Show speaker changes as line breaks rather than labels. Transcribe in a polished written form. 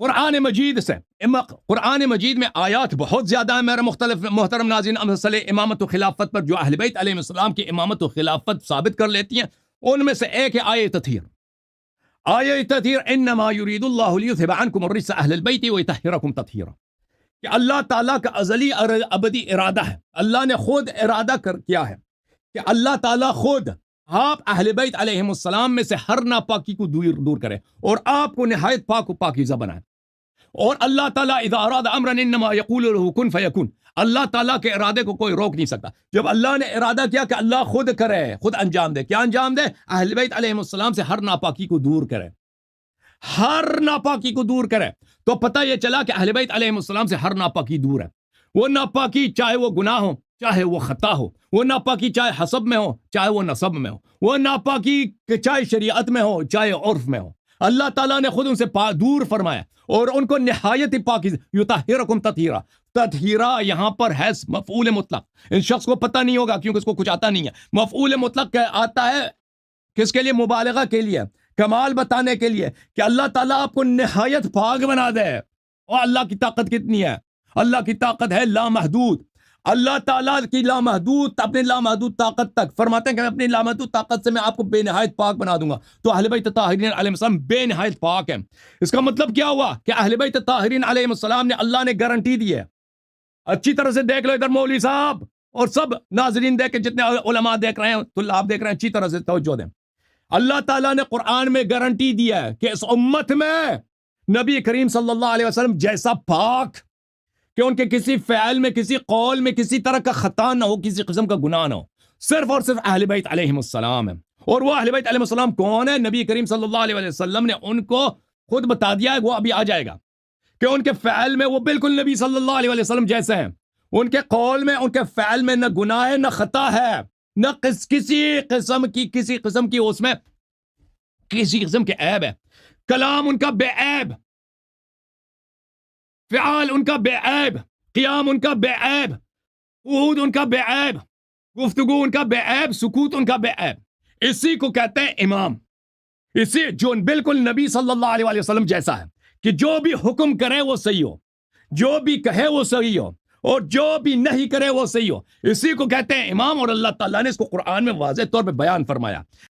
قرآن مجید سے قرآن مجید میں آیات بہت زیادہ ہیں میرے مختلف محترم ناظرین، مسئلہ امامت و خلافت پر جو اہل بیت علیہ السلام کی امامت و خلافت ثابت کر لیتی ہیں، ان میں سے ایک ہے آیہ تطہیر۔ آیہ تطہیر انما یرید اللہ لیذھب عنکم الرجس اہل البیت ویطہرکم تطہیرا، کہ اللہ تعالیٰ کا ازلی ابدی ارادہ ہے، اللہ نے خود ارادہ کیا ہے کہ اللہ تعالیٰ خود آپ اہل بیت علیہ السلام میں سے ہر ناپاکی کو دور کرے اور آپ کو نہایت پاک و پاکیزہ بنائے۔ اور اللہ تعالیٰ اذا اراد امرا انما یقول له کن فیکون، اللہ تعالیٰ کے ارادے کو کوئی روک نہیں سکتا۔ جب اللہ نے ارادہ کیا کہ اللہ خود کرے، خود انجام دے، کیا انجام دے؟ اہل بیت علیہ السلام سے ہر ناپاکی کو دور کرے، ہر ناپاکی کو دور کرے۔ تو پتہ یہ چلا کہ اہل بیت علیہ السلام سے ہر ناپاکی دور ہے۔ وہ ناپاکی چاہے وہ گناہ ہو، چاہے وہ خطا ہو، وہ ناپاکی چاہے حسب میں ہو، چاہے وہ نسب میں ہو، وہ ناپاکی چاہے شریعت میں ہو، چاہے عرف میں ہو، اللہ تعالیٰ نے خود ان سے دور فرمایا اور ان کو نہایت پاکیزہ۔ یطہرکم تطہیرا، تطہیرا یہاں پر ہے مفعول مطلق، ان شخص کو پتہ نہیں ہوگا کیونکہ اس کو کچھ آتا نہیں ہے۔ مفعول مطلق آتا ہے کس کے لیے؟ مبالغہ کے لیے، کمال بتانے کے لیے کہ اللہ تعالیٰ آپ کو نہایت پاک بنا دے۔ اور اللہ کی طاقت کتنی ہے؟ اللہ کی طاقت ہے لامحدود۔ اللہ تعالیٰ کی لامحدود، اپنے لامحدود طاقت تک فرماتے ہیں کہ میں اپنی لامحدود طاقت سے میں آپ کو بے نہایت پاک بنا دوں گا۔ تو اہل بیت طاہرین علیہ السلام بے نہایت پاک ہیں۔ اس کا مطلب کیا ہوا کہ اہل بیت طاہرین علیہ السلام نے اللہ نے گارنٹی دی ہے۔ اچھی طرح سے دیکھ لو، ادھر مولوی صاحب اور سب ناظرین دیکھ کے، جتنے علماء دیکھ رہے ہیں، طلاب دیکھ رہے ہیں، اچھی طرح سے توجہ دیں۔ اللہ تعالیٰ نے قرآن میں گارنٹی دی ہے کہ اس امت میں نبی کریم صلی اللہ علیہ وسلم جیسا پاک، کہ ان کے کسی فعل میں، کسی قول میں کسی طرح کا خطا نہ ہو، کسی قسم کا گناہ نہ ہو، صرف اور صرف اہل بیت علیہ السلام ہے۔ اور وہ اہل بیت علیہ السلام کون ہے؟ نبی کریم صلی اللہ علیہ وسلم نے ان کو خود بتا دیا ہے، وہ ابھی آ جائے گا، کہ ان کے فعل میں وہ بالکل نبی صلی اللہ علیہ وسلم جیسے ہیں۔ ان کے قول میں، ان کے فعل میں نہ گناہ ہے، نہ خطا ہے، نہ کسی قسم کی اس میں کسی قسم کے عیب ہے۔ کلام ان کا بے عیب، فعال ان کا بے عیب، قیام ان کا بے عیب، قعود ان کا بے عیب، گفتگو ان کا بے عیب، سکوت ان کا بے عیب۔ اسی کو کہتے ہیں امام، اسی جو بالکل نبی صلی اللہ علیہ وسلم جیسا ہے، کہ جو بھی حکم کرے وہ صحیح ہو، جو بھی کہے وہ صحیح ہو، اور جو بھی نہیں کرے وہ صحیح ہو۔ اسی کو کہتے ہیں امام، اور اللہ تعالیٰ نے اس کو قرآن میں واضح طور پہ بیان فرمایا۔